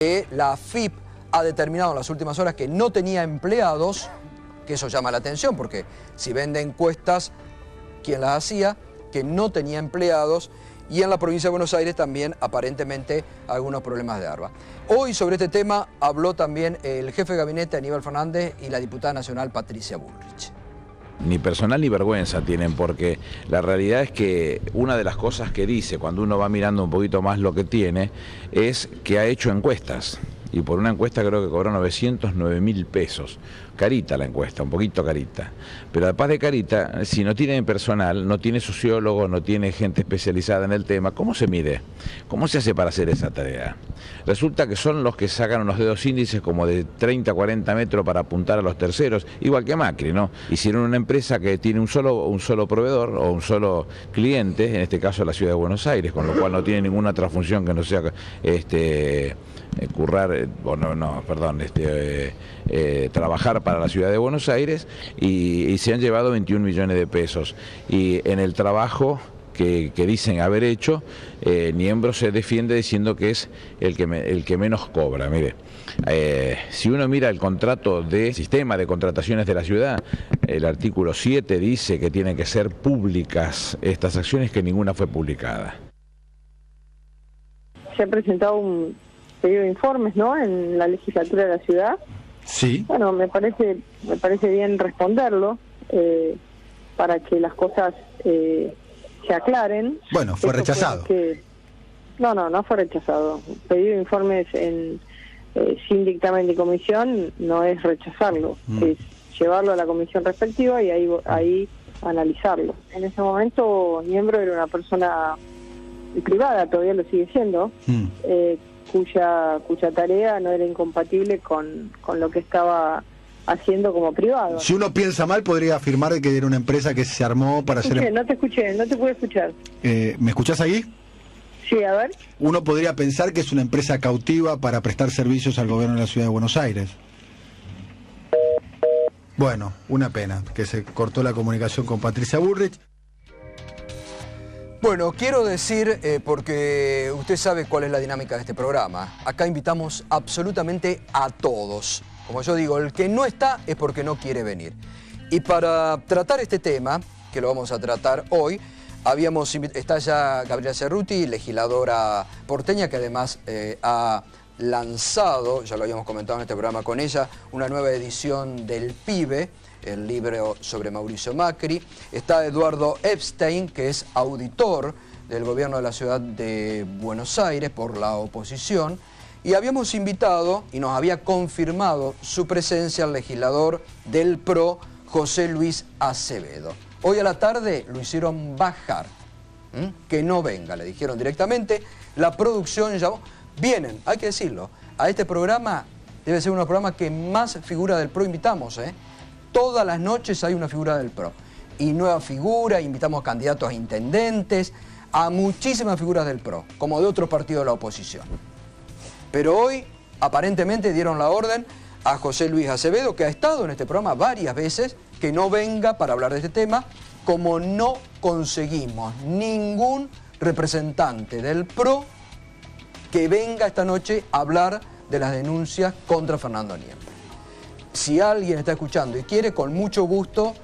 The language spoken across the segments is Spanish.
La AFIP ha determinado en las últimas horas que no tenía empleados, que eso llama la atención porque si vende encuestas, ¿quién las hacía? Que no tenía empleados, y en la provincia de Buenos Aires también aparentemente algunos problemas de ARBA. Hoy sobre este tema habló también el jefe de gabinete Aníbal Fernández y la diputada nacional Patricia Bullrich. Ni personal ni vergüenza tienen, porque la realidad es que una de las cosas que dice cuando uno va mirando un poquito más lo que tiene es que ha hecho encuestas, y por una encuesta creo que cobró 909.000 pesos. Carita la encuesta, un poquito carita, pero además de carita, si no tiene personal, no tiene sociólogo, no tiene gente especializada en el tema, ¿cómo se mide? ¿Cómo se hace para hacer esa tarea? Resulta que son los que sacan unos dedos índices como de 30 a 40 metros para apuntar a los terceros, igual que Macri, ¿no? Hicieron una empresa que tiene un solo proveedor o un solo cliente, en este caso la ciudad de Buenos Aires, con lo cual no tiene ninguna otra función que no sea trabajar para la ciudad de Buenos Aires, y se han llevado 21 millones de pesos. Y en el trabajo que dicen haber hecho, Niembro se defiende diciendo que es el que menos cobra. Mire, si uno mira el contrato de sistema de contrataciones de la ciudad, el artículo 7 dice que tienen que ser públicas estas acciones, que ninguna fue publicada. Se ha presentado un pedido de informes, ¿no?, en la legislatura de la ciudad. Sí. Bueno, me parece bien responderlo para que las cosas se aclaren. Bueno, fue rechazado. No fue rechazado. Pedir informes sin dictamen de comisión no es rechazarlo, es llevarlo a la comisión respectiva y ahí analizarlo. En ese momento Niembro era una persona privada, todavía lo sigue siendo, cuya tarea no era incompatible con lo que estaba haciendo como privado. Si uno piensa mal, podría afirmar que era una empresa que se armó para hacer... No te escuché, no te pude escuchar. ¿Me escuchás ahí? Sí, a ver. Uno podría pensar que es una empresa cautiva para prestar servicios al gobierno de la ciudad de Buenos Aires. Bueno, una pena que se cortó la comunicación con Patricia Bullrich. Bueno, quiero decir, porque usted sabe cuál es la dinámica de este programa, acá invitamos absolutamente a todos. Como yo digo, el que no está es porque no quiere venir. Y para tratar este tema, que lo vamos a tratar hoy, está ya Gabriela Cerruti, legisladora porteña, que además ha lanzado, ya lo habíamos comentado en este programa con ella, una nueva edición del Pibe, el libro sobre Mauricio Macri. Está Eduardo Epstein, que es auditor del gobierno de la ciudad de Buenos Aires por la oposición. Y habíamos invitado, y nos había confirmado su presencia, al legislador del PRO, José Luis Acevedo. Hoy a la tarde lo hicieron bajar, que no venga, le dijeron directamente. La producción llamó. Vienen, hay que decirlo, a este programa debe ser uno de los programas que más figuras del PRO invitamos, Todas las noches hay una figura del PRO. Y nueva figura, invitamos candidatos a intendentes, a muchísimas figuras del PRO, como de otros partidos de la oposición. Pero hoy, aparentemente, dieron la orden a José Luis Acevedo, que ha estado en este programa varias veces, que no venga para hablar de este tema, como no conseguimos ningún representante del PRO que venga esta noche a hablar de las denuncias contra Fernando Niembro. Si alguien está escuchando y quiere, con mucho gusto,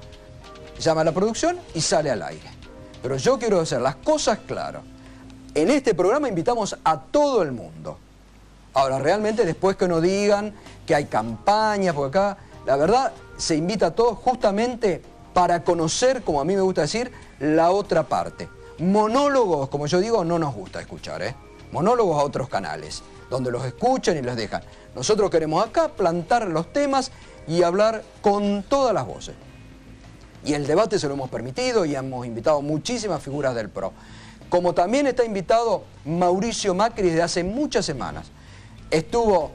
llama a la producción y sale al aire. Pero yo quiero hacer las cosas claras. En este programa invitamos a todo el mundo. Ahora, realmente, después que nos digan que hay campaña, porque acá, la verdad, se invita a todos justamente para conocer, como a mí me gusta decir, la otra parte. Monólogos, como yo digo, no nos gusta escuchar, Monólogos a otros canales, donde los escuchan y los dejan. Nosotros queremos acá plantar los temas y hablar con todas las voces. Y el debate se lo hemos permitido y hemos invitado muchísimas figuras del PRO. Como también está invitado Mauricio Macri desde hace muchas semanas. Estuvo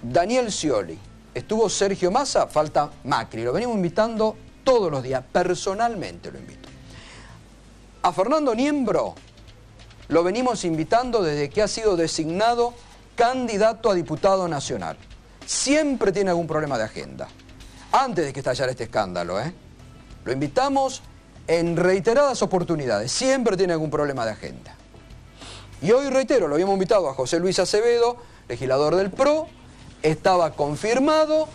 Daniel Scioli, estuvo Sergio Massa, falta Macri. Lo venimos invitando todos los días, personalmente lo invito. A Fernando Niembro lo venimos invitando desde que ha sido designado candidato a diputado nacional. Siempre tiene algún problema de agenda. Antes de que estallara este escándalo, Lo invitamos en reiteradas oportunidades. Siempre tiene algún problema de agenda. Y hoy, reitero, lo habíamos invitado a José Luis Acevedo, legislador del PRO, estaba confirmado,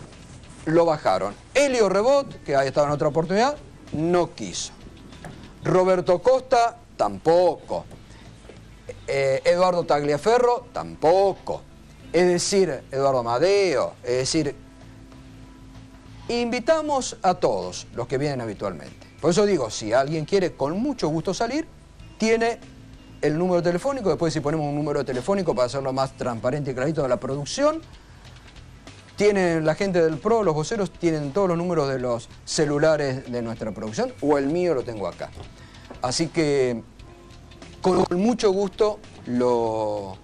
lo bajaron. Elio Rebot, que ahí estaba en otra oportunidad, no quiso. Roberto Costa, tampoco. Eduardo Tagliaferro, tampoco. Es decir, Eduardo Amadeo, es decir, invitamos a todos los que vienen habitualmente. Por eso digo, si alguien quiere con mucho gusto salir, tiene el número telefónico, después si ponemos un número telefónico para hacerlo más transparente y clarito de la producción, tienen la gente del PRO, los voceros, tienen todos los números de los celulares de nuestra producción, o el mío lo tengo acá. Así que con mucho gusto los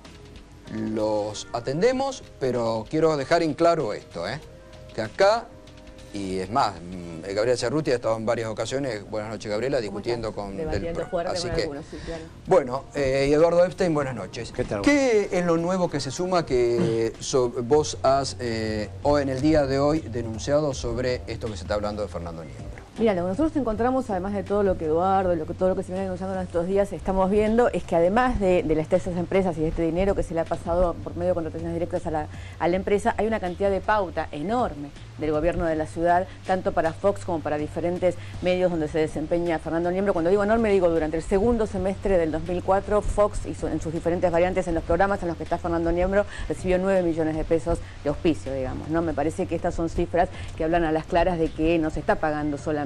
atendemos, pero quiero dejar en claro esto, que acá, y es más, Gabriela Cerruti ha estado en varias ocasiones, buenas noches Gabriela, discutiendo con Del PRO. Así que, algunos, sí, claro. Bueno, y Eduardo Epstein, buenas noches. ¿Qué tal? ¿Qué es lo nuevo que se suma que vos has o en el día de hoy denunciado sobre esto que se está hablando de Fernando Niembro? Mira, lo que nosotros encontramos, además de todo lo que Eduardo, todo lo que se viene denunciando en estos días, estamos viendo es que además de las esas empresas y de este dinero que se le ha pasado por medio de contrataciones directas a la empresa, hay una cantidad de pauta enorme del gobierno de la ciudad, tanto para Fox como para diferentes medios donde se desempeña Fernando Niembro. Cuando digo enorme, digo durante el segundo semestre del 2004, Fox hizo en sus diferentes variantes en los programas en los que está Fernando Niembro, recibió 9 millones de pesos de auspicio, digamos, ¿no? Me parece que estas son cifras que hablan a las claras de que no se está pagando solamente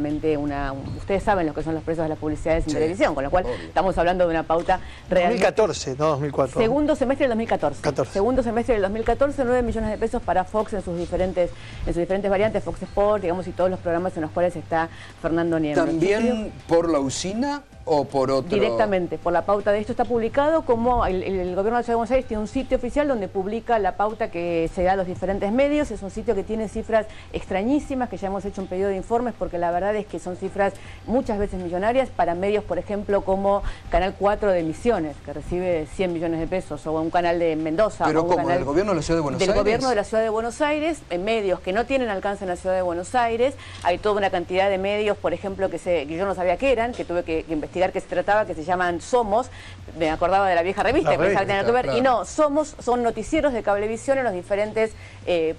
ustedes saben lo que son los precios de las publicidades en televisión, con lo cual estamos hablando de una pauta real. 2014, no 2004. Segundo semestre del 2014. Segundo semestre del 2014, 9 millones de pesos para Fox en sus diferentes variantes, Fox Sport, digamos, y todos los programas en los cuales está Fernando Niembro. ¿También por la usina o por otro? Directamente, por la pauta de esto está publicado, como el gobierno de la Ciudad de Buenos Aires tiene un sitio oficial donde publica la pauta que se da a los diferentes medios. Es un sitio que tiene cifras extrañísimas, que ya hemos hecho un pedido de informes, porque la verdad es que son cifras muchas veces millonarias para medios, por ejemplo, como Canal 4 de Misiones, que recibe 100 millones de pesos, o un canal de Mendoza. ¿Pero como del gobierno de la Ciudad de Buenos Aires? Del gobierno de la Ciudad de Buenos Aires, en medios que no tienen alcance en la Ciudad de Buenos Aires. Hay toda una cantidad de medios, por ejemplo, que yo no sabía qué eran, que tuve que investigar qué se trataba, que se llaman Somos, me acordaba de la vieja revista, que pensaba que tenía que ver, claro. Y no, Somos son noticieros de cablevisión en los diferentes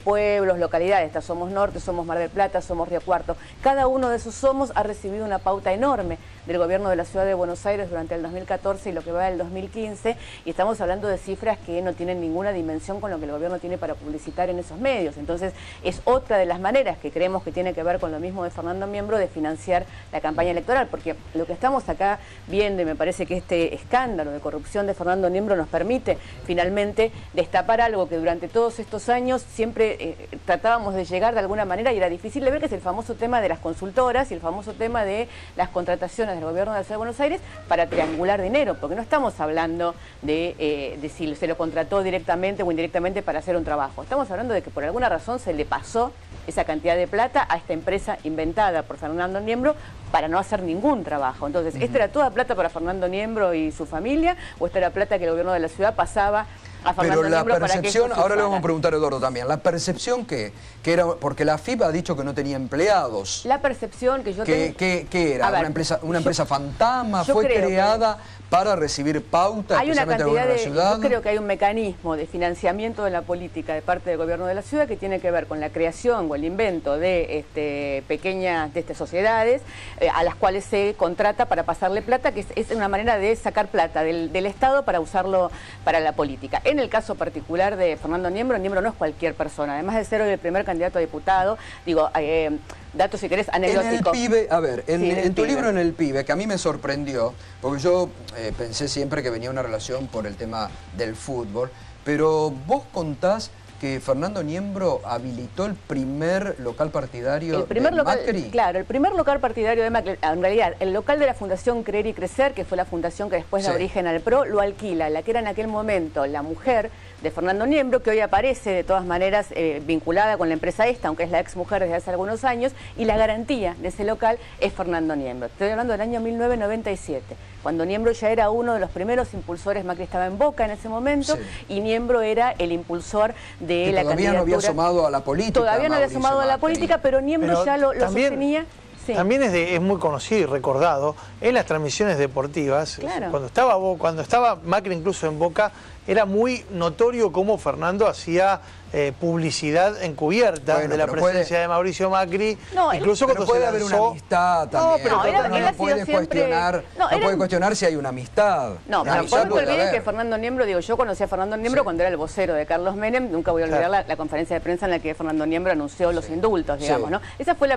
pueblos, localidades. Está Somos Norte, Somos Mar del Plata, Somos Río Cuarto. Cada uno de esos Somos ha recibido una pauta enorme del gobierno de la Ciudad de Buenos Aires durante el 2014 y lo que va del 2015, y estamos hablando de cifras que no tienen ninguna dimensión con lo que el gobierno tiene para publicitar en esos medios. Entonces, es otra de las maneras que creemos que tiene que ver con lo mismo de Fernando Niembro, de financiar la campaña electoral, porque lo que estamos acá viendo, y me parece que este escándalo de corrupción de Fernando Niembro nos permite finalmente destapar algo que durante todos estos años siempre tratábamos de llegar de alguna manera y era difícil de ver, que es el famoso tema de las consultoras y el famoso tema de las contrataciones del gobierno de la Ciudad de Buenos Aires para triangular dinero, porque no estamos hablando de si se lo contrató directamente o indirectamente para hacer un trabajo. Estamos hablando de que por alguna razón se le pasó esa cantidad de plata a esta empresa inventada por Fernando Niembro para no hacer ningún trabajo. Entonces, ¿esta era toda plata para Fernando Niembro y su familia, o esta era plata que el gobierno de la ciudad pasaba a Fernando Niembro para que percepción, ahora le vamos a preguntar a Eduardo también, la percepción que era, porque la AFIP ha dicho que no tenía empleados. La percepción que yo tengo... ¿Qué era? Ver, ¿una empresa fantasma? ¿Fue creada para recibir pautas especialmente del gobierno de la ciudad? Yo creo que hay un mecanismo de financiamiento de la política de parte del gobierno de la ciudad que tiene que ver con la creación o el invento de pequeñas sociedades a las cuales se contrata para pasarle plata, que es una manera de sacar plata del Estado para usarlo para la política. En el caso particular de Fernando Niembro, Niembro no es cualquier persona, además de ser hoy el primer candidato a diputado, digo, datos si querés anecdóticos. En el PIBE, a ver, en tu libro En el PIBE, que a mí me sorprendió, porque yo pensé siempre que venía una relación por el tema del fútbol, pero vos contás que Fernando Niembro habilitó el primer local partidario de Macri. Claro, el primer local partidario de Macri, en realidad, el local de la Fundación Creer y Crecer, que fue la fundación que después da origen al PRO, lo alquila la que era en aquel momento la mujer de Fernando Niembro, que hoy aparece de todas maneras vinculada con la empresa esta, aunque es la ex mujer desde hace algunos años, y la garantía de ese local es Fernando Niembro. Estoy hablando del año 1997, cuando Niembro ya era uno de los primeros impulsores. Macri estaba en Boca en ese momento, y Niembro era el impulsor de la candidatura. Todavía no había asomado a la política. Todavía no había asomado a la política, pero Niembro ya lo sostenía. Sí. también es muy conocido y recordado en las transmisiones deportivas. Claro. Cuando estaba Macri incluso en Boca, era muy notorio cómo Fernando hacía publicidad encubierta de la presencia de Mauricio Macri. No, incluso cuando puede haber una amistad también. No, pero no puede cuestionar, puede cuestionar si hay una amistad. No, pero no te olvides que Fernando Niembro, yo conocí a Fernando Niembro cuando era el vocero de Carlos Menem. Nunca voy a olvidar la conferencia de prensa en la que Fernando Niembro anunció los indultos, digamos, ¿no? Esa fue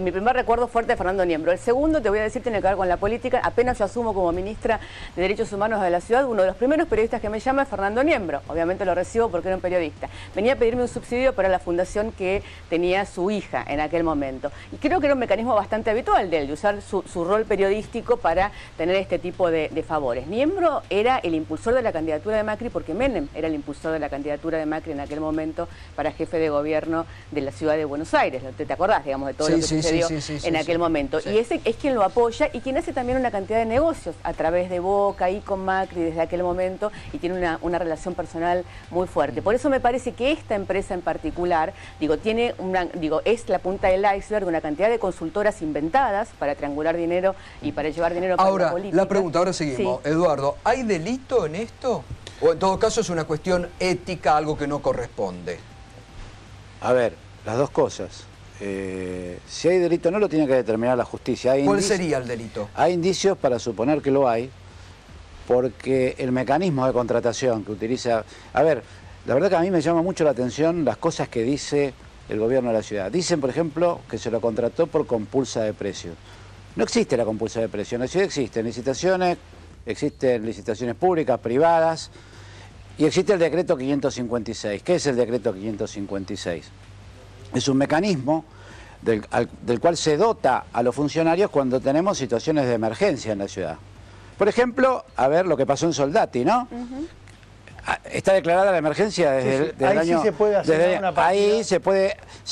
mi primer recuerdo fuerte de Fernando Niembro. El segundo, te voy a decir, tiene que ver con la política. Apenas yo asumo como ministra de Derechos Humanos de la ciudad, uno de los primeros periodistas que me llama es Fernando Niembro. Obviamente lo recibo porque era un periodista. Venía a pedirme un subsidio para la fundación que tenía su hija en aquel momento. Y creo que era un mecanismo bastante habitual de él, de usar su rol periodístico para tener este tipo de favores. Niembro era el impulsor de la candidatura de Macri porque Menem era el impulsor de la candidatura de Macri en aquel momento para jefe de gobierno de la ciudad de Buenos Aires. ¿Te acordás, digamos, de todo lo que sucedió en aquel momento? Y ese es quien lo apoya y quien hace también una cantidad de negocios a través de Boca y con Macri desde aquel momento y tiene una relación personal muy fuerte. Por eso me parece que esta empresa en particular, es la punta del iceberg de una cantidad de consultoras inventadas para triangular dinero y para llevar dinero para la política. La pregunta, ahora seguimos. Sí. Eduardo, ¿hay delito en esto? ¿O en todo caso es una cuestión ética, algo que no corresponde? A ver, las dos cosas. Si hay delito no lo tiene que determinar la justicia. ¿Cuál sería el delito? Hay indicios para suponer que lo hay, porque el mecanismo de contratación que utiliza... A ver, la verdad que a mí me llama mucho la atención las cosas que dice el gobierno de la ciudad. Dicen, por ejemplo, que se lo contrató por compulsa de precios. No existe la compulsa de precios. En la ciudad existen licitaciones públicas, privadas, y existe el decreto 556. ¿Qué es el decreto 556? Es un mecanismo del cual se dota a los funcionarios cuando tenemos situaciones de emergencia en la ciudad. Por ejemplo, a ver lo que pasó en Soldati, ¿no? Está declarada la emergencia desde el año... Sí se puede hacer una partida. Ahí se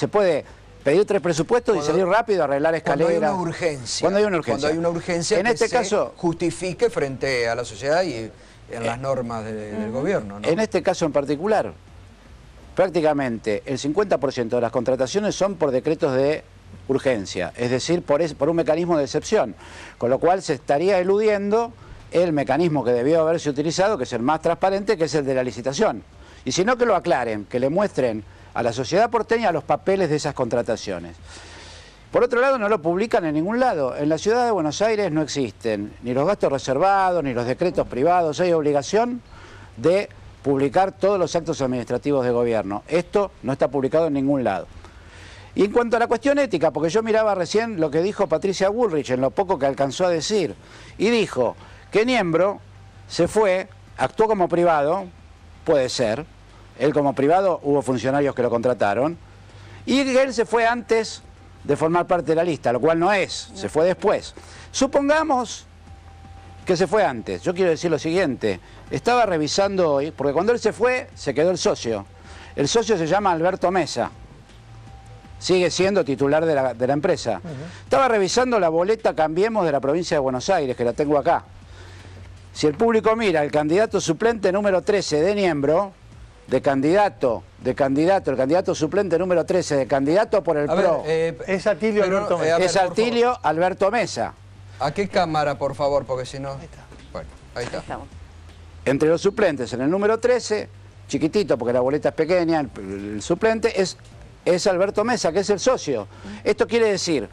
puede pedir 3 presupuestos y salir rápido, arreglar escaleras. Cuando hay una urgencia. Cuando hay una urgencia. En este caso, justifique frente a la sociedad y en las normas del gobierno, ¿no? En este caso en particular, prácticamente el 50% de las contrataciones son por decretos de urgencia, es decir, por un mecanismo de excepción, con lo cual se estaría eludiendo el mecanismo que debió haberse utilizado, que es el más transparente, que es el de la licitación. Y si no, que lo aclaren, que le muestren a la sociedad porteña los papeles de esas contrataciones. Por otro lado, no lo publican en ningún lado. En la ciudad de Buenos Aires no existen ni los gastos reservados, ni los decretos privados. Hay obligación de publicar todos los actos administrativos de gobierno. Esto no está publicado en ningún lado. Y en cuanto a la cuestión ética, porque yo miraba recién lo que dijo Patricia Bullrich, en lo poco que alcanzó a decir, y dijo que Niembro se fue, actuó como privado, puede ser, él como privado hubo funcionarios que lo contrataron, y que él se fue antes de formar parte de la lista, lo cual no es, se fue después. Supongamos que se fue antes. Yo quiero decir lo siguiente, estaba revisando hoy, porque cuando él se fue, se quedó el socio. El socio se llama Alberto Mesa, sigue siendo titular de la empresa. Estaba revisando la boleta Cambiemos de la provincia de Buenos Aires, que la tengo acá. Si el público mira el candidato suplente número 13 de Niembro, el candidato suplente número 13, de candidato por el PRO. Es Atilio Alberto Mesa. Es Atilio Alberto Mesa. ¿A qué cámara, por favor? Porque si no... Ahí está. Bueno, ahí está. Entre los suplentes, en el número 13, chiquitito porque la boleta es pequeña, el suplente es Alberto Mesa, que es el socio. Esto quiere decir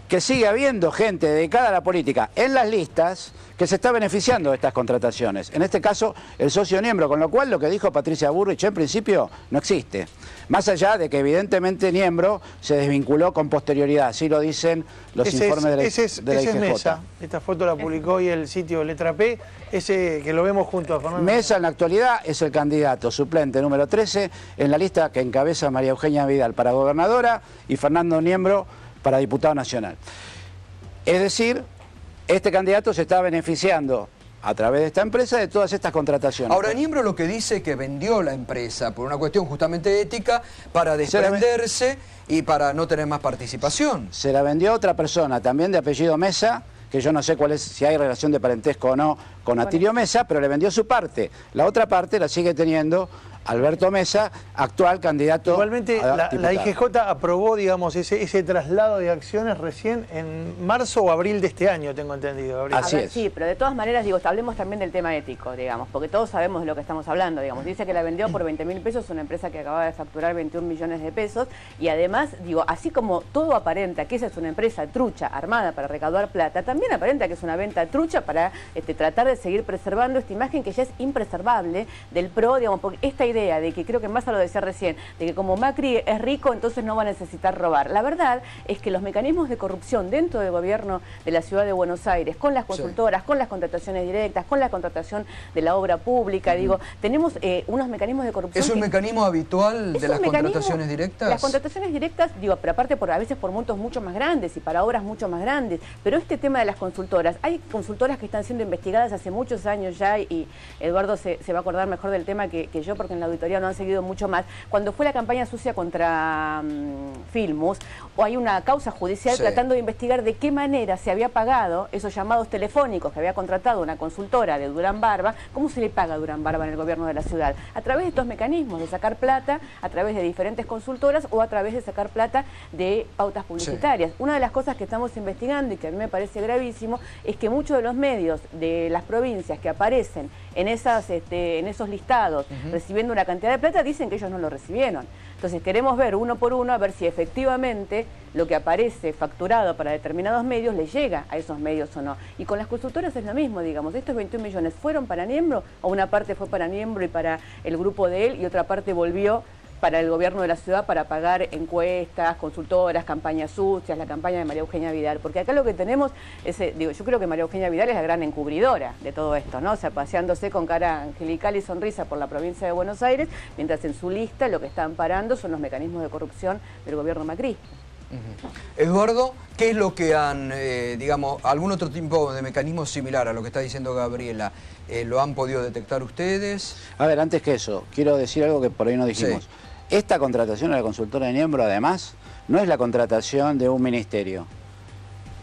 que sigue habiendo gente dedicada a la política en las listas que se está beneficiando de estas contrataciones. En este caso, el socio Niembro, con lo cual lo que dijo Patricia Bullrich en principio no existe. Más allá de que evidentemente Niembro se desvinculó con posterioridad, así lo dicen los informes de la IGJ. Ese es Mesa. Esta foto la publicó hoy el sitio Letra P, ese que lo vemos junto a Fernando. Mesa en la actualidad es el candidato suplente número 13 en la lista que encabeza María Eugenia Vidal para gobernadora y Fernando Niembro para diputado nacional. Es decir, este candidato se está beneficiando a través de esta empresa de todas estas contrataciones. Ahora, Niembro lo que dice es que vendió la empresa por una cuestión justamente ética para desprenderse y para no tener más participación. Se la vendió a otra persona, también de apellido Mesa, que yo no sé cuál es, si hay relación de parentesco o no con Atilio Mesa, pero le vendió su parte. La otra parte la sigue teniendo Alberto Mesa, actual candidato. Igualmente, a la IGJ aprobó, digamos, ese traslado de acciones recién en marzo o abril de este año, tengo entendido, Gabriela. Así es. Sí, pero de todas maneras, digo, hablemos también del tema ético, digamos, porque todos sabemos de lo que estamos hablando, digamos. Dice que la vendió por 20.000 pesos, una empresa que acababa de facturar 21 millones de pesos, y además, digo, así como todo aparenta que esa es una empresa trucha, armada para recaudar plata, también aparenta que es una venta trucha para tratar de seguir preservando esta imagen que ya es impreservable del PRO, digamos, porque esta idea de que, creo que Massa lo decía recién, de que como Macri es rico, entonces no va a necesitar robar. La verdad es que los mecanismos de corrupción dentro del gobierno de la Ciudad de Buenos Aires, con las consultoras, con las contrataciones directas, con la contratación de la obra pública, digo, tenemos unos mecanismos de corrupción. ¿Es un mecanismo habitual de las contrataciones directas? Las contrataciones directas, digo, pero aparte a veces por montos mucho más grandes y para obras mucho más grandes, pero este tema de las consultoras, hay consultoras que están siendo investigadas hace muchos años ya, y Eduardo se va a acordar mejor del tema que yo, porque en la auditoría no han seguido mucho más. Cuando fue la campaña sucia contra Filmus, o hay una causa judicial tratando de investigar de qué manera se había pagado esos llamados telefónicos que había contratado una consultora de Durán Barba. ¿Cómo se le paga a Durán Barba en el gobierno de la ciudad? A través de estos mecanismos de sacar plata, a través de diferentes consultoras o a través de sacar plata de pautas publicitarias. Una de las cosas que estamos investigando y que a mí me parece gravísimo es que muchos de los medios de las provincias que aparecen en esos listados recibiendo una cantidad de plata dicen que ellos no lo recibieron. Entonces queremos ver uno por uno a ver si efectivamente lo que aparece facturado para determinados medios le llega a esos medios o no. Y con las consultoras es lo mismo, digamos, estos 21 millones fueron para Niembro, o una parte fue para Niembro y para el grupo de él, y otra parte volvió para el gobierno de la ciudad para pagar encuestas, consultoras, campañas sucias, la campaña de María Eugenia Vidal. Porque acá lo que tenemos es, yo creo que María Eugenia Vidal es la gran encubridora de todo esto, ¿no? O sea, paseándose con cara angelical y sonrisa por la provincia de Buenos Aires, mientras en su lista lo que está amparando son los mecanismos de corrupción del gobierno Macri. Eduardo, ¿qué es lo que han, digamos, algún otro tipo de mecanismo similar a lo que está diciendo Gabriela, lo han podido detectar ustedes? A ver, antes que eso, quiero decir algo que por ahí no dijimos. Sí. Esta contratación a la consultora de Niembro, además, no es la contratación de un ministerio.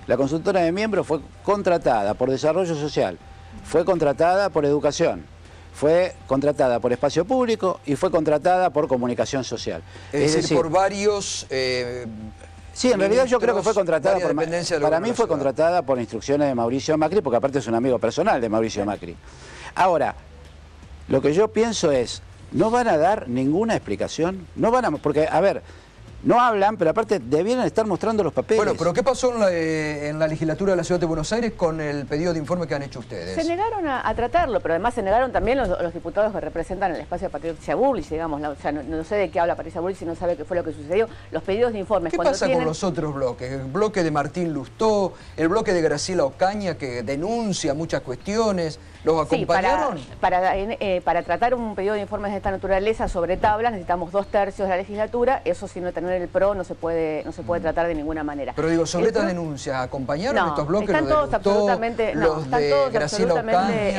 La consultora de Niembro fue contratada por Desarrollo Social, fue contratada por Educación, fue contratada por Espacio Público y fue contratada por Comunicación Social. Es decir, por varios... sí, en realidad yo creo que fue contratada por... Para mí fue contratada por instrucciones de Mauricio Macri, porque aparte es un amigo personal de Mauricio Macri. Ahora, lo que yo pienso es, no van a dar ninguna explicación, no van a... Porque, a ver, no hablan, pero aparte debieran estar mostrando los papeles. Bueno, pero ¿qué pasó en la legislatura de la Ciudad de Buenos Aires con el pedido de informe que han hecho ustedes? Se negaron a tratarlo, pero además se negaron también los diputados que representan el espacio de Patricia Bullrich, digamos. O sea, no sé de qué habla Patricia Bullrich si no sabe qué fue lo que sucedió. Los pedidos de informes... ¿Qué pasa con los otros bloques? El bloque de Martín Lustó, el bloque de Graciela Ocaña, que denuncia muchas cuestiones... ¿Los acompañaron? Sí, para tratar un pedido de informes de esta naturaleza sobre tablas necesitamos 2/3 de la legislatura. Eso, si no tener el PRO, no se puede tratar de ninguna manera. Pero digo, sobre estas denuncias, ¿acompañaron estos bloques? Están todos absolutamente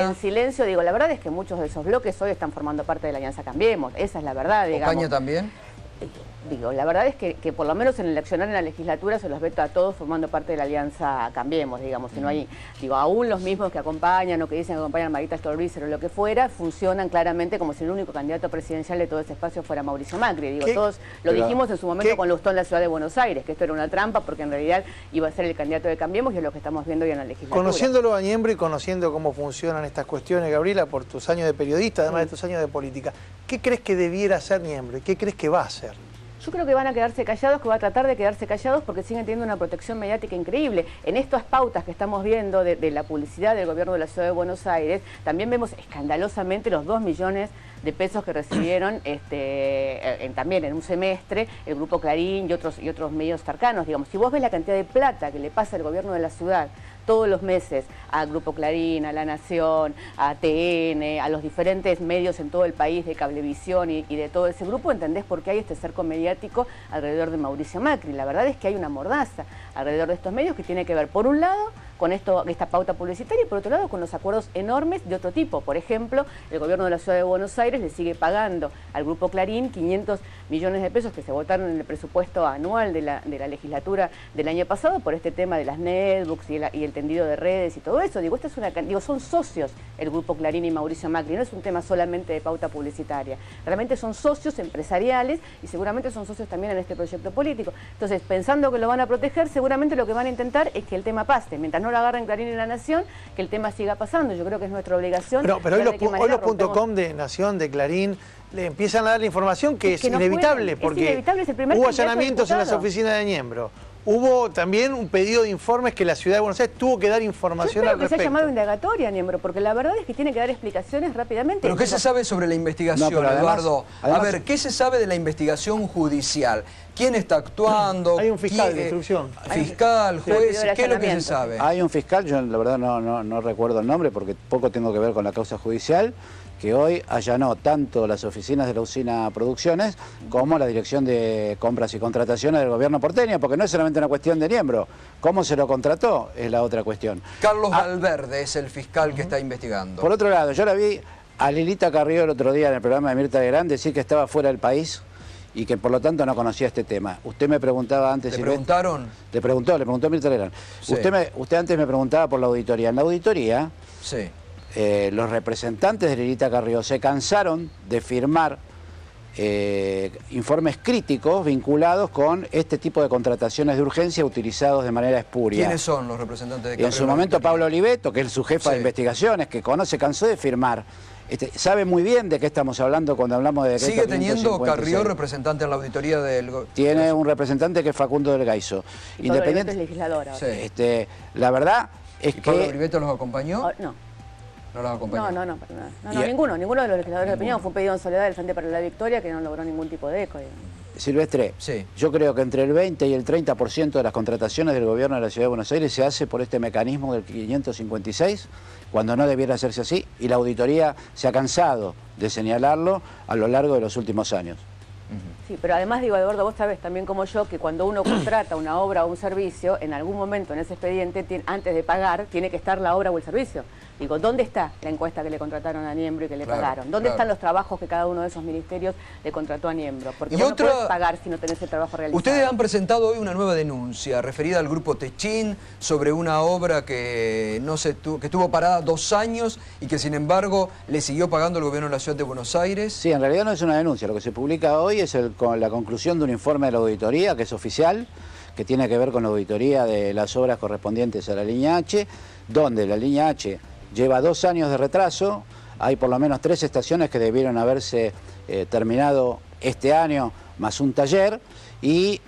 en silencio. Digo, la verdad es que muchos de esos bloques hoy están formando parte de la Alianza Cambiemos. Esa es la verdad, digamos. ¿Ocaña también? Digo, la verdad es que por lo menos en el accionar en la legislatura se los ve a todos formando parte de la Alianza Cambiemos, digamos, si no hay, digo, aún los mismos que acompañan o que dicen que acompañan a Marita Stolbizer o lo que fuera, funcionan claramente como si el único candidato presidencial de todo ese espacio fuera Mauricio Macri. Digo, todos lo dijimos en su momento con Lustó en la Ciudad de Buenos Aires, que esto era una trampa porque en realidad iba a ser el candidato de Cambiemos y es lo que estamos viendo hoy en la legislatura. Conociéndolo a Niembro y conociendo cómo funcionan estas cuestiones, Gabriela, por tus años de periodista, además de tus años de política, ¿qué crees que debiera hacer Niembro y qué crees que va a hacer? Yo creo que van a quedarse callados, que va a tratar de quedarse callados porque siguen teniendo una protección mediática increíble. En estas pautas que estamos viendo de la publicidad del gobierno de la Ciudad de Buenos Aires, también vemos escandalosamente los 2 millones de pesos que recibieron también en un semestre el Grupo Clarín y otros medios cercanos. Digamos, si vos ves la cantidad de plata que le pasa al gobierno de la ciudad todos los meses a Grupo Clarín, a La Nación, a TN, a los diferentes medios en todo el país de Cablevisión y de todo ese grupo, entendés por qué hay este cerco mediático alrededor de Mauricio Macri. La verdad es que hay una mordaza alrededor de estos medios que tiene que ver, por un lado, con esta pauta publicitaria y por otro lado con los acuerdos enormes de otro tipo. Por ejemplo, el gobierno de la Ciudad de Buenos Aires le sigue pagando al Grupo Clarín 500 millones de pesos que se votaron en el presupuesto anual de la legislatura del año pasado por este tema de las netbooks y el tendido de redes y todo eso. Digo, son socios el Grupo Clarín y Mauricio Macri, no es un tema solamente de pauta publicitaria. Realmente son socios empresariales y seguramente son socios también en este proyecto político. Entonces, pensando que lo van a proteger, seguramente lo que van a intentar es que el tema pase. Mientras no lo agarren Clarín y La Nación, que el tema siga pasando. Yo creo que es nuestra obligación. Pero hoy los .com de Nación, de Clarín, le empiezan a dar la información que es inevitable, porque hubo allanamientos en las oficinas de Niembro. Hubo también un pedido de informes que la Ciudad de Buenos Aires tuvo que dar información al respecto. Que se ha llamado indagatoria, Niembro, porque la verdad es que tiene que dar explicaciones rápidamente. ¿Pero qué se sabe sobre la investigación, Eduardo? A ver, ¿qué se sabe de la investigación judicial? ¿Quién está actuando? Hay un fiscal de instrucción. Fiscal, juez, ¿qué es lo que se sabe? Hay un fiscal, yo la verdad no recuerdo el nombre porque poco tengo que ver con la causa judicial, que hoy allanó tanto las oficinas de la usina Producciones como la Dirección de Compras y Contrataciones del gobierno porteño, porque no es solamente una cuestión de Niembro. ¿Cómo se lo contrató? Es la otra cuestión. Carlos Valverde es el fiscal que está investigando. Por otro lado, yo la vi a Lilita Carrió el otro día en el programa de Mirta Legrand decir que estaba fuera del país y que por lo tanto no conocía este tema. Usted me preguntaba antes... ¿Le preguntaron? Le preguntó Mirta Legrand. Sí. Usted antes me preguntaba por la auditoría. En la auditoría... Sí. Los representantes de Lilita Carrió se cansaron de firmar informes críticos vinculados con este tipo de contrataciones de urgencia utilizados de manera espuria. ¿Quiénes son los representantes de Carrió? En su momento Pablo Oliveto, que es su jefa de investigaciones, que se cansó de firmar. Sabe muy bien de qué estamos hablando cuando hablamos de... ¿Sigue teniendo Carrió representante en la auditoría del... Tiene un representante que es Facundo del Gaizo. Y Pablo Oliveto es legislador. Sí. La verdad es que... ¿Pablo Oliveto los acompañó? No. ¿No los acompañó? No, ninguno de los legisladores de opinión. Fue un pedido en soledad del Frente para la Victoria que no logró ningún tipo de eco. Silvestre, sí. Yo creo que entre el 20 y el 30% de las contrataciones del gobierno de la Ciudad de Buenos Aires se hace por este mecanismo del 556, cuando no debiera hacerse así, y la auditoría se ha cansado de señalarlo a lo largo de los últimos años. Sí, pero además digo, Eduardo, vos sabés también como yo que cuando uno contrata una obra o un servicio, en algún momento en ese expediente, antes de pagar, tiene que estar la obra o el servicio. Digo, ¿dónde está la encuesta que le contrataron a Niembro y que le pagaron? ¿Dónde están los trabajos que cada uno de esos ministerios le contrató a Niembro? Porque vos no podés pagar si no tenés el trabajo realizado. Ustedes han presentado hoy una nueva denuncia referida al Grupo Techín sobre una obra que que estuvo parada 2 años y que sin embargo le siguió pagando el gobierno de la Ciudad de Buenos Aires. Sí, en realidad no es una denuncia. Lo que se publica hoy es la conclusión de un informe de la auditoría, que es oficial, que tiene que ver con la auditoría de las obras correspondientes a la línea H, donde la línea H lleva 2 años de retraso. Hay por lo menos 3 estaciones que debieron haberse terminado este año, más un taller, y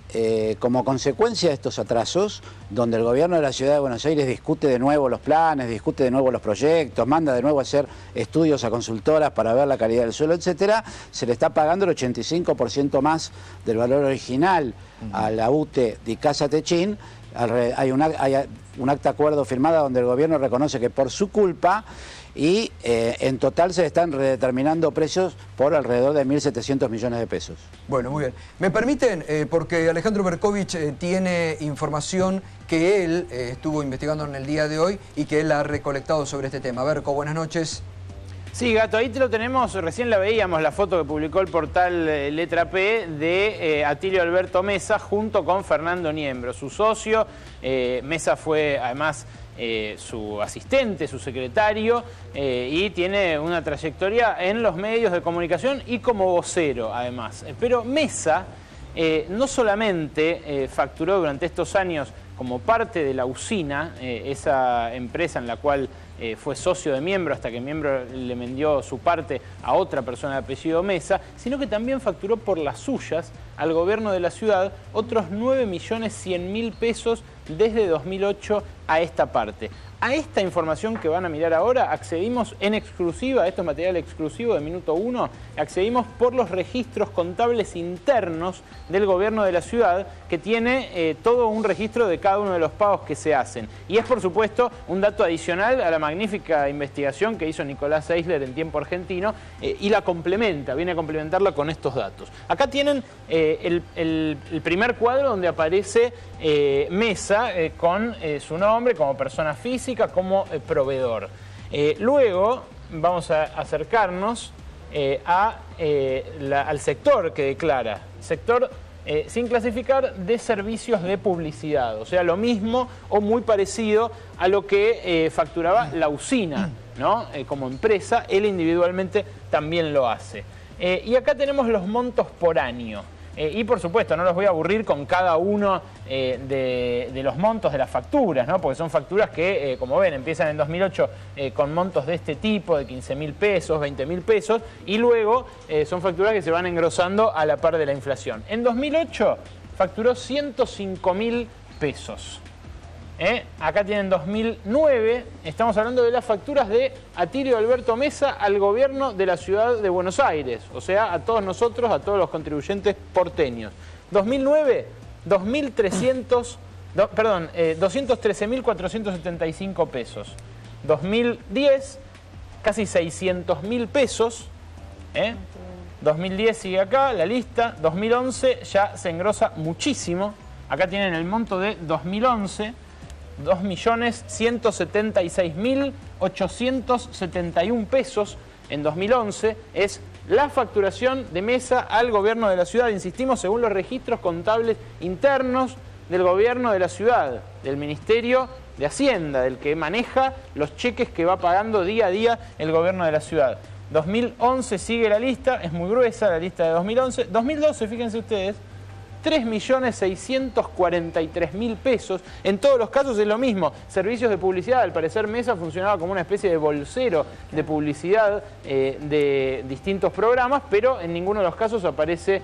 como consecuencia de estos atrasos, donde el gobierno de la Ciudad de Buenos Aires discute de nuevo los planes, discute de nuevo los proyectos, manda de nuevo a hacer estudios a consultoras para ver la calidad del suelo, etcétera, se le está pagando el 85% más del valor original a la UTE de Casa Techín. Hay un acta acuerdo firmada donde el gobierno reconoce que por su culpa y en total se están redeterminando precios por alrededor de 1.700 millones de pesos. Bueno, muy bien. ¿Me permiten? Porque Alejandro Berkovich tiene información que él estuvo investigando en el día de hoy y que él ha recolectado sobre este tema. Berko, buenas noches. Sí, Gato, ahí te lo tenemos, recién la veíamos, la foto que publicó el portal Letra P de Atilio Alberto Mesa junto con Fernando Niembro, su socio. Mesa fue además su asistente, su secretario, y tiene una trayectoria en los medios de comunicación y como vocero además. Pero Mesa no solamente facturó durante estos años como parte de la usina, esa empresa en la cual fue socio de Niembro hasta que Niembro le vendió su parte a otra persona de apellido Mesa, sino que también facturó por las suyas al gobierno de la ciudad otros 9.100.000 pesos desde 2008 a esta parte. A esta información que van a mirar ahora accedimos en exclusiva, esto es material exclusivo de Minuto 1, accedimos por los registros contables internos del gobierno de la ciudad, que tiene todo un registro de cada uno de los pagos que se hacen. Y es por supuesto un dato adicional a la magnífica investigación que hizo Nicolás Eisler en Tiempo Argentino y la complementa, viene a complementarla con estos datos. Acá tienen el primer cuadro donde aparece Mesa con su nombre como persona física, como proveedor. Luego vamos a acercarnos al sector que declara. Sector sin clasificar, de servicios de publicidad. O sea, lo mismo o muy parecido a lo que facturaba la usina, ¿no? Como empresa, él individualmente también lo hace. Y acá tenemos los montos por año. Y por supuesto, no los voy a aburrir con cada uno de los montos de las facturas, ¿no? Porque son facturas que, como ven, empiezan en 2008 con montos de este tipo, de 15.000 pesos, 20.000 pesos, y luego son facturas que se van engrosando a la par de la inflación. En 2008 facturó 105.000 pesos. Acá tienen 2009, estamos hablando de las facturas de Atilio Alberto Mesa al gobierno de la ciudad de Buenos Aires, o sea, a todos nosotros, a todos los contribuyentes porteños. 2009, 213.475 pesos. 2010, casi 600.000 pesos. 2010 sigue acá, la lista. 2011 ya se engrosa muchísimo. Acá tienen el monto de 2011. 2.176.871 pesos en 2011 es la facturación de Mesa al gobierno de la ciudad, insistimos, según los registros contables internos del gobierno de la ciudad, del Ministerio de Hacienda, del que maneja los cheques que va pagando día a día el gobierno de la ciudad. 2011 sigue la lista, es muy gruesa la lista de 2011. 2012, fíjense ustedes, 3.643.000 pesos. En todos los casos es lo mismo. Servicios de publicidad. Al parecer Mesa funcionaba como una especie de bolsero de publicidad de distintos programas, pero en ninguno de los casos aparece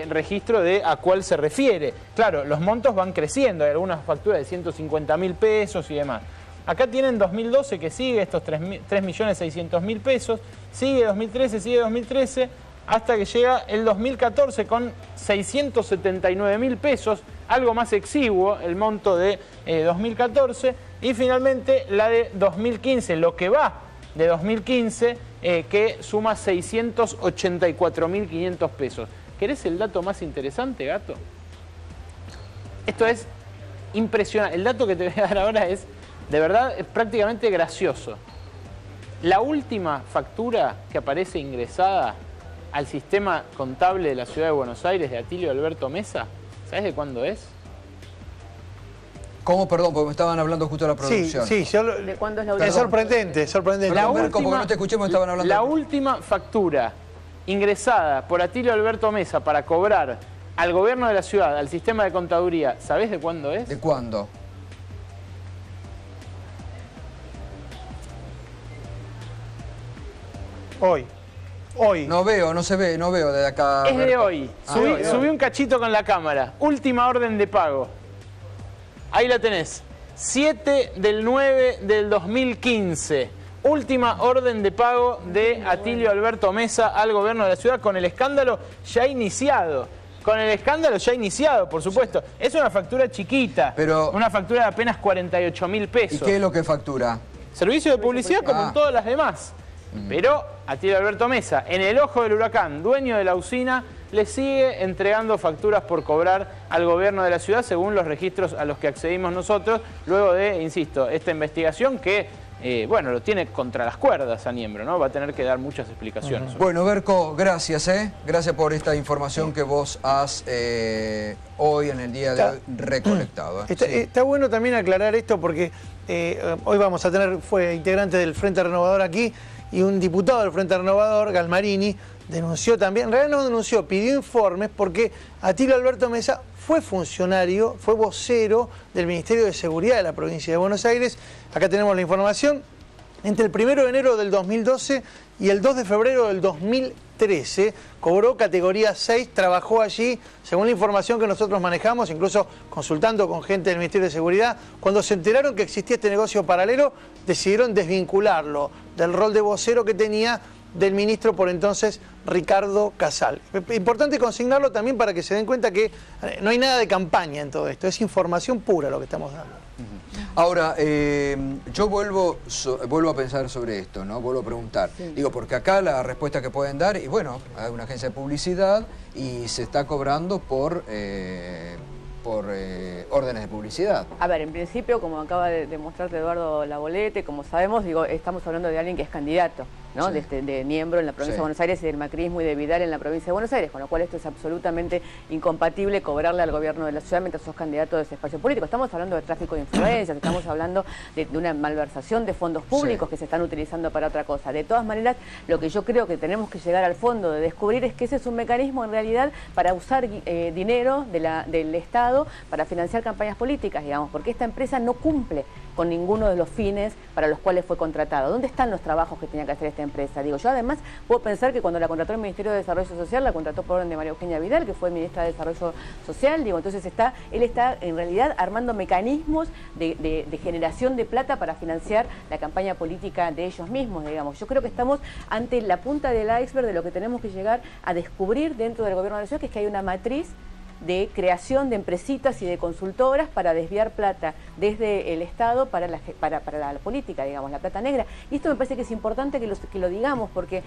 registro de a cuál se refiere. Claro, los montos van creciendo. Hay algunas facturas de 150.000 pesos y demás. Acá tienen 2012 que sigue estos 3.600.000 pesos. Sigue 2013, sigue 2013. Hasta que llega el 2014 con 679.000 pesos, algo más exiguo el monto de 2014, y finalmente la de 2015, lo que va de 2015, que suma 684.500 pesos. ¿Querés el dato más interesante, Gato? Esto es impresionante. El dato que te voy a dar ahora es, de verdad, es prácticamente gracioso. La última factura que aparece ingresada al sistema contable de la ciudad de Buenos Aires de Atilio Alberto Mesa, ¿sabes de cuándo es? ¿Cómo? Perdón, porque me estaban hablando justo de la producción. Sí, ¿De cuándo es la última? Es sorprendente, es sorprendente. Como que no te escuché, me estaban hablando. La última factura ingresada por Atilio Alberto Mesa para cobrar al gobierno de la ciudad, al sistema de contaduría, ¿sabés de cuándo es? ¿De cuándo? Hoy. No veo, no se ve, no veo desde acá. Es de hoy. Subí un cachito con la cámara. Última orden de pago. Ahí la tenés. 7/9/2015. Última orden de pago de Atilio Alberto Mesa al gobierno de la ciudad con el escándalo ya iniciado. Con el escándalo ya iniciado, por supuesto. Sí. Es una factura chiquita. Pero, una factura de apenas 48.000 pesos. ¿Y qué es lo que factura? Servicio de publicidad como en todas las demás. Pero Atilio Alberto Mesa, en el ojo del huracán, dueño de la usina, le sigue entregando facturas por cobrar al gobierno de la ciudad según los registros a los que accedimos nosotros, luego de, insisto, esta investigación que, bueno, lo tiene contra las cuerdas a Niembro, ¿no? Va a tener que dar muchas explicaciones. Bueno, Berco, gracias, Gracias por esta información que vos has hoy, en el día de hoy, recolectado. Está bueno también aclarar esto porque hoy vamos a tener, fue integrante del Frente Renovador aquí, y un diputado del Frente Renovador, Galmarini, denunció también, en realidad no denunció, pidió informes porque Atilio Alberto Mesa fue funcionario, fue vocero del Ministerio de Seguridad de la provincia de Buenos Aires. Acá tenemos la información. Entre el 1 de enero del 2012 y el 2 de febrero del 2013 cobró categoría 6, trabajó allí, según la información que nosotros manejamos, incluso consultando con gente del Ministerio de Seguridad. Cuando se enteraron que existía este negocio paralelo, decidieron desvincularlo del rol de vocero que tenía del ministro por entonces Ricardo Casal. Importante consignarlo también para que se den cuenta que no hay nada de campaña en todo esto, es información pura lo que estamos dando. Ahora, yo vuelvo a pensar sobre esto, ¿no? Vuelvo a preguntar. Sí. Digo, porque acá la respuesta que pueden dar, y bueno, hay una agencia de publicidad y se está cobrando por órdenes de publicidad. A ver, en principio, como acaba de mostrarte Eduardo Labolete, como sabemos, digo, estamos hablando de alguien que es candidato. ¿no? de Niembro en la provincia de Buenos Aires y del macrismo y de Vidal en la provincia de Buenos Aires, con lo cual esto es absolutamente incompatible cobrarle al gobierno de la ciudad mientras sos candidato de ese espacio político. Estamos hablando de tráfico de influencias, estamos hablando de una malversación de fondos públicos que se están utilizando para otra cosa. De todas maneras, lo que yo creo que tenemos que llegar al fondo de descubrir es que ese es un mecanismo en realidad para usar dinero del Estado para financiar campañas políticas, digamos, porque esta empresa no cumple con ninguno de los fines para los cuales fue contratado. ¿Dónde están los trabajos que tenía que hacer esta empresa? Digo, yo además puedo pensar que cuando la contrató el Ministerio de Desarrollo Social, la contrató por orden de María Eugenia Vidal, que fue ministra de Desarrollo Social, digo, entonces él está en realidad armando mecanismos de generación de plata para financiar la campaña política de ellos mismos, digamos. Yo creo que estamos ante la punta del iceberg de lo que tenemos que llegar a descubrir dentro del gobierno de la ciudad, que es que hay una matriz de creación de empresitas y de consultoras para desviar plata desde el Estado para la política, digamos, la plata negra. Y esto me parece que es importante que lo digamos, porque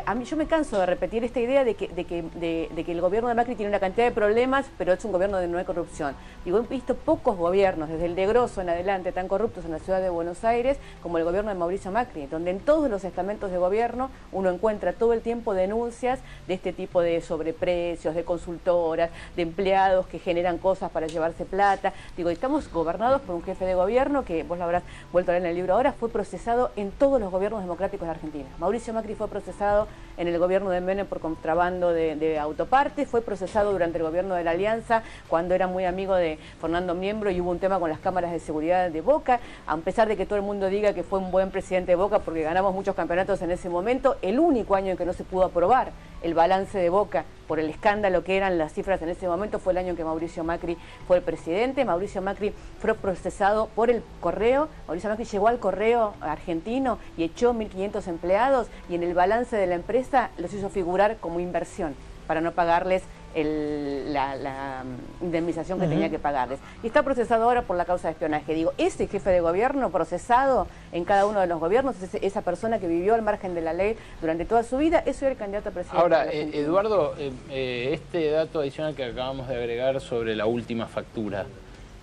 a mí yo me canso de repetir esta idea de que el gobierno de Macri tiene una cantidad de problemas, pero es un gobierno de no hay corrupción. Digo, he visto pocos gobiernos, desde el de Grosso en adelante, tan corruptos en la ciudad de Buenos Aires como el gobierno de Mauricio Macri, donde en todos los estamentos de gobierno uno encuentra todo el tiempo denuncias de este tipo de sobreprecios, de consultoras, de empleados que generan cosas para llevarse plata. Digo, estamos gobernados por un jefe de gobierno que, vos lo habrás vuelto a leer en el libro ahora, fue procesado en todos los gobiernos democráticos de Argentina. Mauricio Macri fue procesado en el gobierno de Menem por contrabando de autopartes, fue procesado durante el gobierno de la Alianza cuando era muy amigo de Fernando Niembro y hubo un tema con las cámaras de seguridad de Boca, a pesar de que todo el mundo diga que fue un buen presidente de Boca porque ganamos muchos campeonatos en ese momento, el único año en que no se pudo aprobar el balance de Boca por el escándalo que eran las cifras en ese momento fue el año en que Mauricio Macri fue el presidente. Mauricio Macri fue procesado por el correo. Mauricio Macri llegó al correo argentino y echó 1.500 empleados y en el balance de la empresa los hizo figurar como inversión para no pagarles la indemnización que tenía que pagarles. Y está procesado ahora por la causa de espionaje. Digo, ese jefe de gobierno procesado en cada uno de los gobiernos, esa persona que vivió al margen de la ley durante toda su vida, eso era el candidato a presidente. Ahora, Eduardo, este dato adicional que acabamos de agregar sobre la última factura,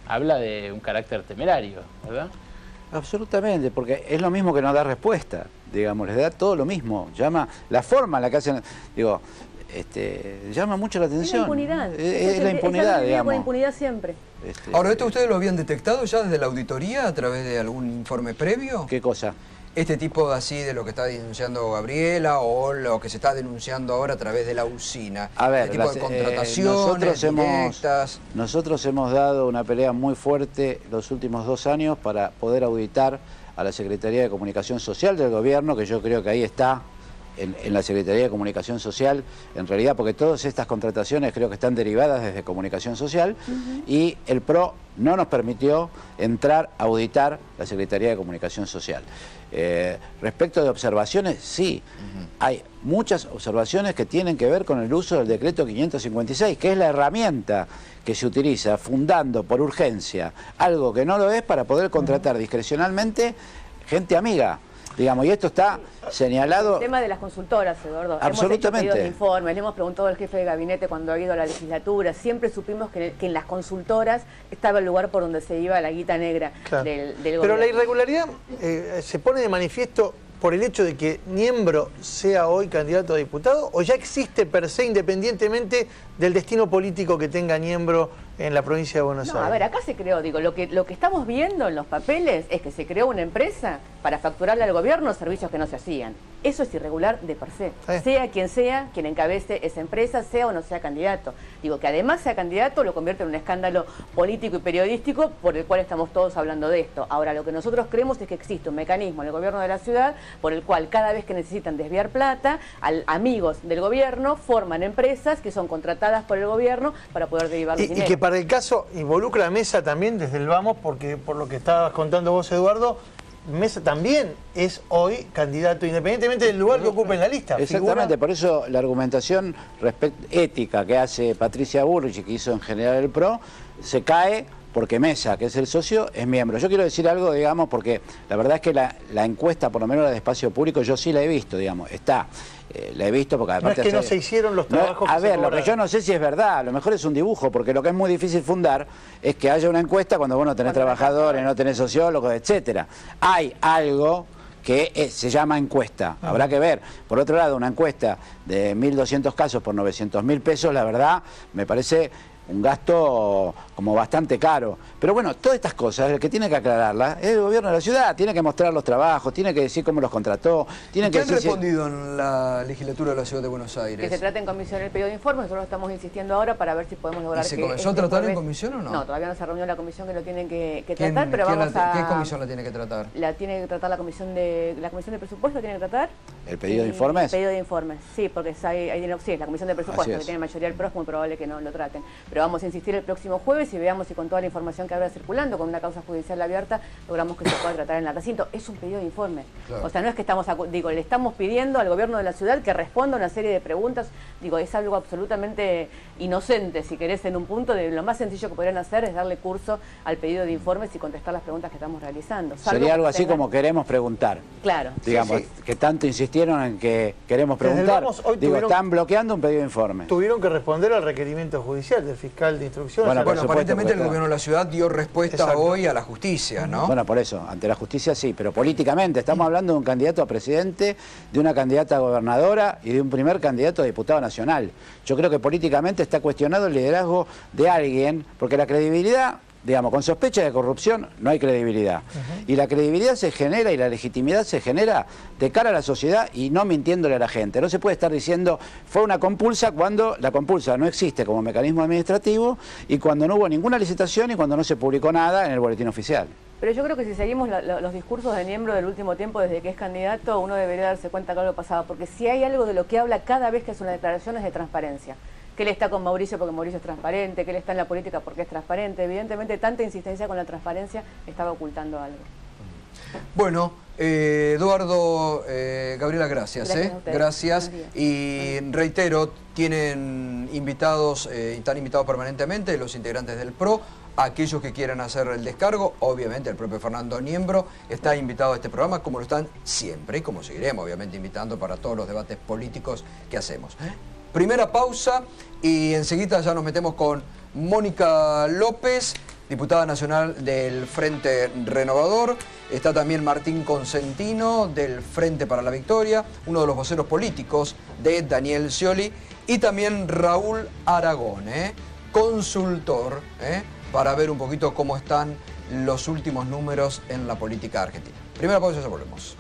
habla de un carácter temerario, ¿verdad? Absolutamente, porque es lo mismo que no da respuesta, digamos, les da todo lo mismo, llama la forma en la que hacen, digo, llama mucho la atención. Es la impunidad. Es la impunidad, digamos. Con impunidad siempre. Ahora, ¿esto ustedes lo habían detectado ya desde la auditoría a través de algún informe previo? ¿Qué cosa? Este tipo así de lo que está denunciando Gabriela o lo que se está denunciando ahora a través de la usina. A ver, este tipo de contrataciones directas. Nosotros hemos dado una pelea muy fuerte los últimos 2 años para poder auditar a la Secretaría de Comunicación Social del Gobierno, que yo creo que ahí está, en la Secretaría de Comunicación Social, en realidad, porque todas estas contrataciones creo que están derivadas desde Comunicación Social, y el PRO no nos permitió entrar a auditar la Secretaría de Comunicación Social. Respecto de observaciones, sí, hay muchas observaciones que tienen que ver con el uso del decreto 556, que es la herramienta que se utiliza fundando por urgencia algo que no lo es para poder contratar discrecionalmente gente amiga. Digamos, y esto está señalado... El tema de las consultoras, Eduardo. Absolutamente. Hemos hecho pedidos de informes, le hemos preguntado al jefe de gabinete cuando ha ido a la legislatura. Siempre supimos que en las consultoras estaba el lugar por donde se iba la guita negra del gobierno. Pero la irregularidad se pone de manifiesto por el hecho de que Niembro sea hoy candidato a diputado, o ya existe per se independientemente del destino político que tenga Niembro en la provincia de Buenos Aires. A ver, acá se creó, digo, lo que estamos viendo en los papeles es que se creó una empresa para facturarle al gobierno servicios que no se hacían. Eso es irregular de per se. Sea quien encabece esa empresa, sea o no sea candidato. Digo, que además sea candidato lo convierte en un escándalo político y periodístico por el cual estamos todos hablando de esto. Ahora, lo que nosotros creemos es que existe un mecanismo en el gobierno de la ciudad por el cual cada vez que necesitan desviar plata, amigos del gobierno forman empresas que son contratadas por el gobierno para poder derivar dinero. Y que para el caso involucra a Mesa también desde el Vamos, porque por lo que estabas contando vos, Eduardo, Mesa también es hoy candidato independientemente del lugar que ocupe en la lista. Exactamente, por eso la argumentación ética que hace Patricia Bullrich y que hizo en general el PRO se cae porque Mesa, que es el socio, es miembro. Yo quiero decir algo, digamos, porque la verdad es que la encuesta, por lo menos la de Espacio Público, yo sí la he visto, digamos, está. La he visto porque aparte... No es que no se hicieron los trabajos a ver, lo que yo no sé si es verdad, a lo mejor es un dibujo, porque lo que es muy difícil fundar es que haya una encuesta cuando vos no tenés trabajadores, no tenés sociólogos, etcétera. Hay algo que se llama encuesta. Habrá que ver. Por otro lado, una encuesta de 1.200 casos por 900.000 pesos, la verdad, me parece un gasto como bastante caro. Pero bueno, todas estas cosas, el que tiene que aclararlas es el gobierno de la ciudad, tiene que mostrar los trabajos, tiene que decir cómo los contrató, tiene que decir... ¿Qué han respondido en la legislatura de la Ciudad de Buenos Aires? Que se trate en comisión el pedido de informe, nosotros estamos insistiendo ahora para ver si podemos lograr que... ¿Y se comenzó a tratar en comisión o no? No, todavía no se reunió la comisión que lo tiene que tratar, pero vamos a... ¿Qué comisión la tiene que tratar? La tiene que tratar la comisión de presupuesto, tiene que tratar... ¿El pedido de informes? El pedido de informes, sí, porque sí, la comisión de presupuesto, que tiene mayoría del PRO, es muy probable que no lo traten. Pero vamos a insistir el próximo jueves y veamos si con toda la información que habrá circulando, con una causa judicial abierta, logramos que se pueda tratar en el recinto. Es un pedido de informe. Claro. O sea, no es que le estamos pidiendo al gobierno de la ciudad que responda a una serie de preguntas. Digo, es algo absolutamente inocente, si querés, en un punto de lo más sencillo que podrían hacer es darle curso al pedido de informes y contestar las preguntas que estamos realizando. Sería algo así como queremos preguntar. Claro. Digamos, que tanto insistieron en que queremos preguntar. Están bloqueando un pedido de informe. Tuvieron que responder al requerimiento judicial del fiscal de instrucción. Bueno, aparentemente el gobierno de la ciudad dio respuesta hoy a la justicia, ¿no? Bueno, por eso, ante la justicia sí, pero políticamente estamos hablando de un candidato a presidente, de una candidata a gobernadora y de un primer candidato a diputado nacional. Yo creo que políticamente está cuestionado el liderazgo de alguien, porque la credibilidad, digamos, con sospecha de corrupción no hay credibilidad. Y la credibilidad se genera y la legitimidad se genera de cara a la sociedad y no mintiéndole a la gente. No se puede estar diciendo fue una compulsa cuando la compulsa no existe como mecanismo administrativo y cuando no hubo ninguna licitación y cuando no se publicó nada en el boletín oficial. Pero yo creo que si seguimos los discursos de Niembro del último tiempo desde que es candidato, uno debería darse cuenta que algo pasaba, porque si hay algo de lo que habla cada vez que hace una declaración es de transparencia. Que él está con Mauricio porque Mauricio es transparente, que él está en la política porque es transparente. Evidentemente, tanta insistencia con la transparencia estaba ocultando algo. Bueno, Eduardo, Gabriela, gracias. Gracias. Y reitero, tienen invitados, están invitados permanentemente los integrantes del PRO, aquellos que quieran hacer el descargo. Obviamente el propio Fernando Niembro está invitado a este programa, como lo están siempre, y como seguiremos obviamente invitando para todos los debates políticos que hacemos. Primera pausa y enseguida ya nos metemos con Mónica López, diputada nacional del Frente Renovador. Está también Martín Consentino del Frente para la Victoria, uno de los voceros políticos de Daniel Scioli, y también Raúl Aragón, consultor, para ver un poquito cómo están los últimos números en la política argentina. Primera pausa y ya volvemos.